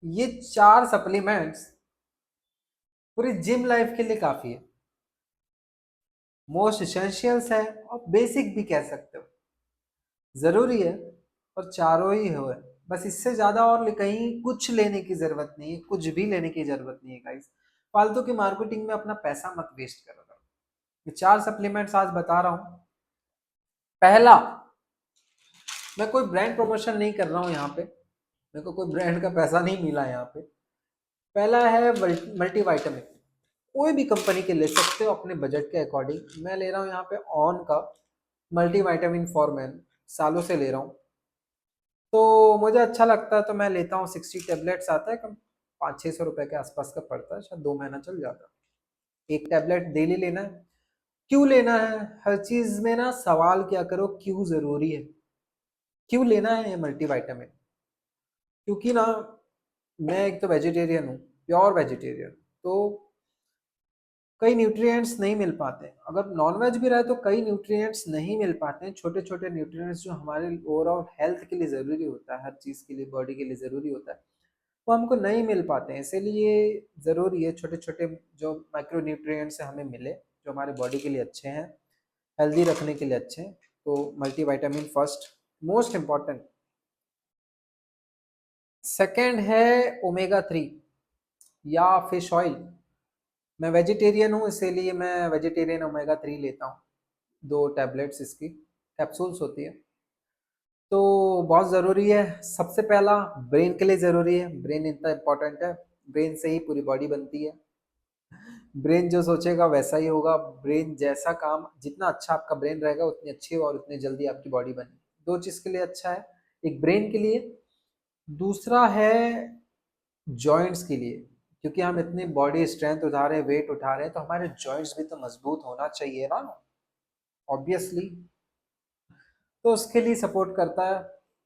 ये 4 सप्लीमेंट्स पूरी gym life के लिए काफी है, मोस्ट इसेंशियल्स है और बेसिक भी कह सकते हो, जरूरी है और चारों ही हो है। बस इससे ज्यादा और कहीं कुछ लेने की जरूरत नहीं है, कुछ भी लेने की जरूरत नहीं है गाइस। फालतू की मार्केटिंग में अपना पैसा मत वेस्ट करो। ये 4 सप्लीमेंट्स आज बता रहा हूं। पहला, मैं कोई ब्रांड प्रमोशन नहीं कर रहा हूं यहाँ पे, मेरे को कोई ब्रांड का पैसा नहीं मिला यहाँ पे। पहला है मल्टीविटामिन, कोई भी कंपनी के ले सकते हो अपने बजट के अकॉर्डिंग। मैं ले रहा हूँ यहाँ पे ऑन का मल्टीविटामिन फॉर मैन, सालों से ले रहा हूँ तो मुझे अच्छा लगता है, तो मैं लेता हूँ। 60 टैबलेट्स आता है, कम 500-600 रुपए के आसपास का पड़ता है, शायद 2 महीना चल जाता है। एक टैबलेट डेली लेना है। क्यों लेना है? हर चीज में ना सवाल क्या करो, क्यों जरूरी है, क्यों लेना है ये मल्टीविटामिन? क्योंकि ना मैं एक तो वेजिटेरियन हूँ, प्योर वेजिटेरियन, तो कई न्यूट्रिएंट्स नहीं मिल पाते। अगर नॉनवेज भी रहे तो कई न्यूट्रिएंट्स नहीं मिल पाते हैं, छोटे छोटे न्यूट्रिएंट्स जो हमारे ओवरऑल हेल्थ के लिए ज़रूरी होता है, हर चीज़ के लिए, बॉडी के लिए ज़रूरी होता है, वो हमको नहीं मिल पाते हैं। इसीलिए ज़रूरी है छोटे छोटे जो माइक्रो न्यूट्रिएंट्स हमें मिले, जो हमारे बॉडी के लिए अच्छे हैं, हेल्दी रखने के लिए अच्छे हैं। तो multivitamin first, most important. Second है ओमेगा 3 या फिश ऑयल। मैं वेजिटेरियन हूँ, इसीलिए मैं वेजिटेरियन ओमेगा 3 लेता हूँ। 2 टैबलेट्स इसकी, कैप्सूल्स होती है, तो बहुत ज़रूरी है। सबसे पहला ब्रेन के लिए ज़रूरी है, ब्रेन इतना इम्पोर्टेंट है, ब्रेन से ही पूरी बॉडी बनती है। ब्रेन जो सोचेगा वैसा ही होगा, ब्रेन जैसा काम, जितना अच्छा आपका ब्रेन रहेगा उतनी अच्छी और उतनी जल्दी आपकी बॉडी बनेगी। दो चीज़ के लिए अच्छा है, एक ब्रेन के लिए, दूसरा है जॉइंट्स के लिए। क्योंकि हम इतनी बॉडी स्ट्रेंथ उठा रहे हैं, वेट उठा रहे हैं, तो हमारे जॉइंट्स भी तो मजबूत होना चाहिए ना, ऑब्वियसली। तो उसके लिए सपोर्ट करता है,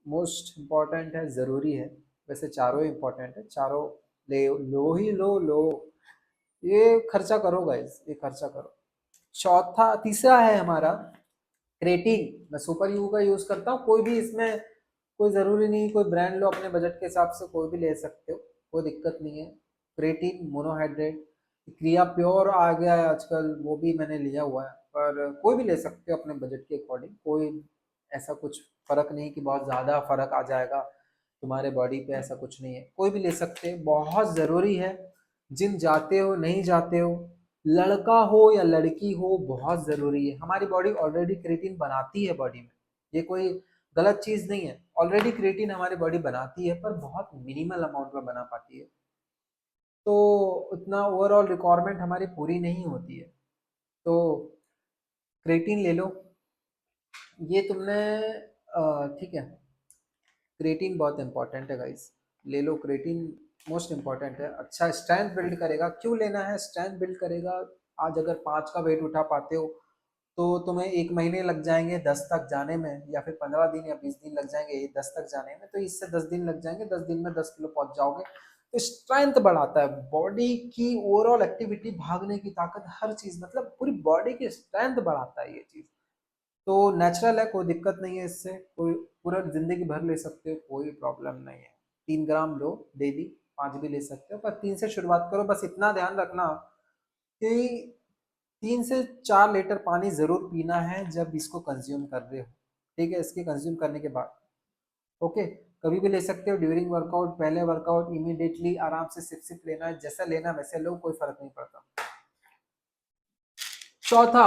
मोस्ट इम्पॉर्टेंट है, ज़रूरी है। वैसे चारों ही इम्पॉर्टेंट है, चारों ले लो ही लो। ये खर्चा करो गाइस, ये खर्चा करो। चौथा, तीसरा है हमारा क्रेटीन। मैं सुपर यू का यूज़ करता हूँ, कोई भी इसमें कोई ज़रूरी नहीं, कोई ब्रांड लो अपने बजट के हिसाब से, कोई भी ले सकते हो, कोई दिक्कत नहीं है। क्रेटीन मोनोहाइड्रेट, क्रिया प्योर आ गया है आजकल, वो भी मैंने लिया हुआ है, पर कोई भी ले सकते हो अपने बजट के अकॉर्डिंग। कोई ऐसा कुछ फ़र्क नहीं कि बहुत ज़्यादा फ़र्क आ जाएगा तुम्हारे बॉडी पे, ऐसा कुछ नहीं है, कोई भी ले सकते हैं। बहुत ज़रूरी है, जिम जाते हो नहीं जाते हो, लड़का हो या लड़की हो, बहुत ज़रूरी है। हमारी बॉडी ऑलरेडी क्रेटीन बनाती है बॉडी में, ये कोई गलत चीज़ नहीं है। ऑलरेडी क्रेटीन हमारी बॉडी बनाती है, पर बहुत मिनिमल अमाउंट में बना पाती है, तो उतना ओवरऑल रिक्वायरमेंट हमारी पूरी नहीं होती है। तो क्रेटीन ले लो, ये तुमने ठीक है। क्रेटीन बहुत इंपॉर्टेंट है गाइस, ले लो क्रेटीन, मोस्ट इंपॉर्टेंट है। अच्छा स्ट्रेंथ बिल्ड करेगा। क्यों लेना है? स्ट्रेंथ बिल्ड करेगा। आज अगर 5 का वेट उठा पाते हो तो तुम्हें 1 महीने लग जाएंगे 10 तक जाने में, या फिर 15 दिन या 20 दिन लग जाएंगे 10 तक जाने में, तो इससे 10 दिन लग जाएंगे, 10 दिन में 10 किलो पहुंच जाओगे। तो स्ट्रेंथ बढ़ाता है बॉडी की, ओवरऑल एक्टिविटी, भागने की ताकत, हर चीज, मतलब पूरी बॉडी की स्ट्रेंथ बढ़ाता है ये चीज। तो नेचुरल है, कोई दिक्कत नहीं है इससे, कोई पूरा जिंदगी भर ले सकते हो, कोई प्रॉब्लम नहीं है। 3 ग्राम लो डेली, 5 भी ले सकते हो, पर 3 से शुरुआत करो। बस इतना ध्यान रखना कि 3 से 4 लीटर पानी जरूर पीना है जब इसको कंज्यूम कर रहे हो, ठीक है? इसके कंज्यूम करने के बाद, ओके। कभी भी ले सकते हो, ड्यूरिंग वर्कआउट, पहले वर्कआउट, इमीडिएटली आराम से सिप सिप लेना है, जैसा लेना वैसे लो, कोई फर्क नहीं पड़ता। चौथा,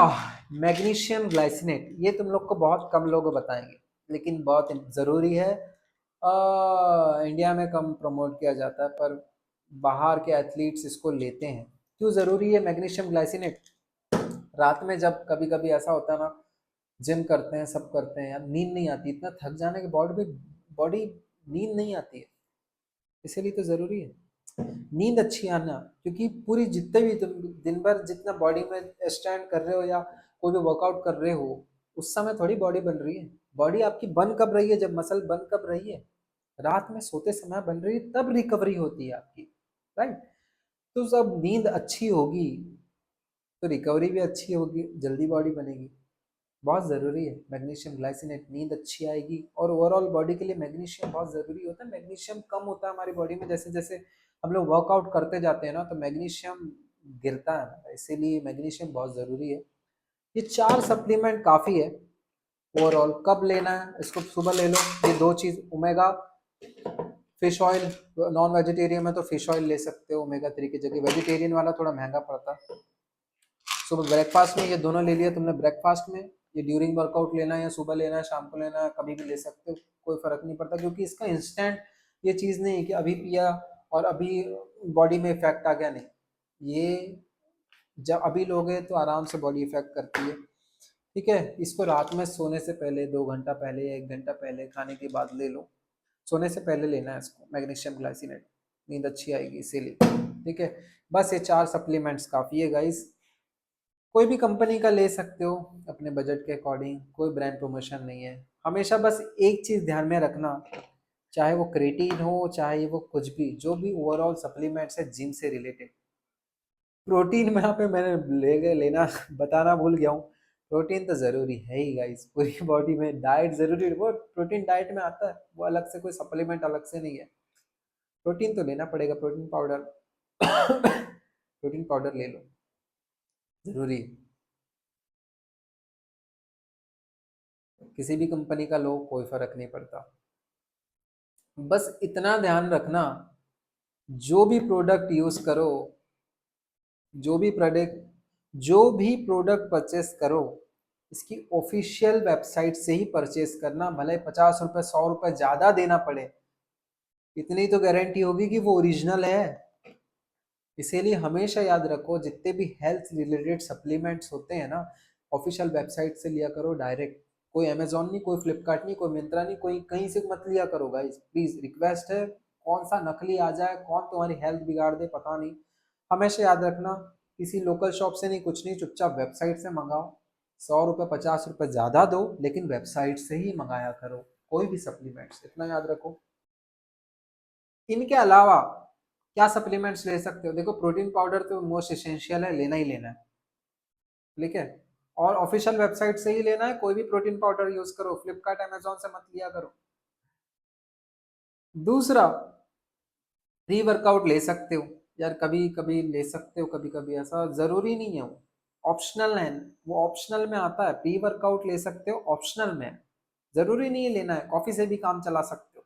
मैग्नीशियम ग्लाइसिनेट। ये तुम लोग को बहुत कम लोग बताएंगे, लेकिन बहुत ज़रूरी है। इंडिया में कम प्रमोट किया जाता है, पर बाहर के एथलीट्स इसको लेते हैं। क्यों ज़रूरी है मैग्नीशियम ग्लाइसिनेट? रात में जब कभी कभी ऐसा होता है ना, जिम करते हैं, सब करते हैं यार, नींद नहीं आती, इतना थक जाने के बाद भी बॉडी, नींद नहीं आती है, इसीलिए तो ज़रूरी है नींद अच्छी आना। क्योंकि पूरी जितने भी तुम दिन भर जितना बॉडी में स्टैंड कर रहे हो या कोई भी वर्कआउट कर रहे हो, उस समय थोड़ी बॉडी बन रही है। बॉडी आपकी बन कब रही है? जब मसल बन कब रही है? रात में सोते समय बन रही है, तब रिकवरी होती है आपकी, राइट? तो जब नींद अच्छी होगी तो रिकवरी भी अच्छी होगी, जल्दी बॉडी बनेगी। बहुत ज़रूरी है मैग्नीशियम ग्लाइसिनेट, नींद अच्छी आएगी और ओवरऑल बॉडी के लिए मैग्नीशियम बहुत ज़रूरी होता है। मैग्नीशियम कम होता है हमारी बॉडी में जैसे जैसे हम लोग वर्कआउट करते जाते हैं ना, तो मैग्नीशियम गिरता है हमारा, इसीलिए मैग्नीशियम बहुत ज़रूरी है। ये 4 सप्लीमेंट काफ़ी है ओवरऑल। कब लेना है इसको? सुबह ले लो। ये 2 चीज़ omega fish oil, non vegetarian में तो फिश ऑयल ले सकते हो ओमेगा 3 की जगह, वेजिटेरियन वाला थोड़ा महंगा पड़ता है। सुबह ब्रेकफास्ट में ये दोनों ले लिया तुमने ब्रेकफास्ट में, ये ड्यूरिंग वर्कआउट लेना है या सुबह लेना है शाम को लेना है, कभी भी ले सकते हो, कोई फर्क नहीं पड़ता, क्योंकि इसका इंस्टेंट ये चीज़ नहीं है कि अभी पिया और अभी बॉडी में इफेक्ट आ गया, नहीं। ये जब अभी लोगे तो आराम से बॉडी इफेक्ट करती है। ठीक है, इसको रात में सोने से पहले 2 घंटा पहले या 1 घंटा पहले खाने के बाद ले लो। सोने से पहले लेना है इसको, मैग्नीशियम ग्लाइसिनेट, नींद अच्छी आएगी इसीलिए। ठीक है, बस ये 4 सप्लीमेंट्स काफ़ी है गाइस। कोई भी कंपनी का ले सकते हो अपने बजट के अकॉर्डिंग, कोई ब्रांड प्रमोशन नहीं है। हमेशा बस एक चीज़ ध्यान में रखना, चाहे वो क्रेटीन हो चाहे वो कुछ भी, जो भी ओवरऑल सप्लीमेंट्स है जिम से रिलेटेड। प्रोटीन में यहाँ पे मैंने लेना बताना भूल गया हूँ। प्रोटीन तो ज़रूरी है ही गाइस, पूरी बॉडी में डाइट ज़रूरी है, वो प्रोटीन डाइट में आता है, वो अलग से कोई सप्लीमेंट अलग से नहीं है। प्रोटीन तो लेना पड़ेगा, प्रोटीन पाउडर प्रोटीन पाउडर ले लो, ज़रूरी है। किसी भी कंपनी का लो, कोई फर्क नहीं पड़ता। बस इतना ध्यान रखना, जो भी प्रोडक्ट यूज करो, जो भी प्रोडक्ट परचेस करो, इसकी ऑफिशियल वेबसाइट से ही परचेस करना, भले 50 रुपए 100 रुपए ज्यादा देना पड़े, इतनी तो गारंटी होगी कि वो ओरिजिनल है। इसीलिए हमेशा याद रखो, जितने भी हेल्थ रिलेटेड सप्लीमेंट्स होते हैं ना, ऑफिशियल वेबसाइट से लिया करो डायरेक्ट। कोई अमेजोन नहीं, कोई फ्लिपकार्ट नहीं, कोई मिंत्रा नहीं, कोई कहीं से मत लिया करो गाइस, प्लीज रिक्वेस्ट है। कौन सा नकली आ जाए, कौन तुम्हारी हेल्थ बिगाड़ दे पता नहीं। हमेशा याद रखना, किसी लोकल शॉप से नहीं, कुछ नहीं, चुपचाप वेबसाइट से मंगाओ। 100 रुपये 50 रुपये ज़्यादा दो, लेकिन वेबसाइट से ही मंगाया करो कोई भी सप्लीमेंट्स, इतना याद रखो। इनके अलावा क्या सप्लीमेंट्स ले सकते हो? देखो, प्रोटीन पाउडर तो मोस्ट एसेंशियल है, लेना ही लेना है। ठीक है, और ऑफिशियल वेबसाइट से ही लेना है। कोई भी प्रोटीन पाउडर यूज करो, फ्लिपकार्ट अमेजोन से मत लिया करो। दूसरा, प्री वर्कआउट ले सकते हो यार, कभी कभी ले सकते हो, कभी कभी, ऐसा जरूरी नहीं है, वो ऑप्शनल है। वो ऑप्शनल में आता है, प्री वर्कआउट ले सकते हो, ऑप्शनल में है, जरूरी नहीं है लेना है, कॉफी से भी काम चला सकते हो।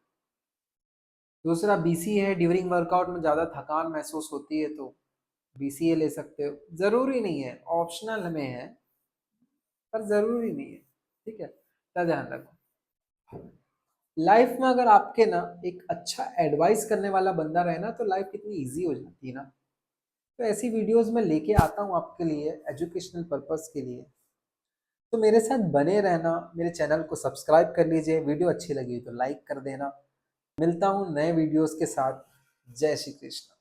दूसरा, बीसी है, ड्यूरिंग वर्कआउट में ज्यादा थकान महसूस होती है तो बीसीए ले सकते हो, जरूरी नहीं है, ऑप्शनल में है, पर जरूरी नहीं है। ठीक है, तो ध्यान रखो। लाइफ में अगर आपके ना एक अच्छा एडवाइस करने वाला बंदा रहे ना, तो लाइफ कितनी इजी हो जाती है ना। तो ऐसी वीडियोस मैं लेके आता हूँ आपके लिए एजुकेशनल पर्पस के लिए, तो मेरे साथ बने रहना। मेरे चैनल को सब्सक्राइब कर लीजिए, वीडियो अच्छी लगी तो लाइक कर देना। मिलता हूँ नए वीडियोस के साथ। जय श्री कृष्ण।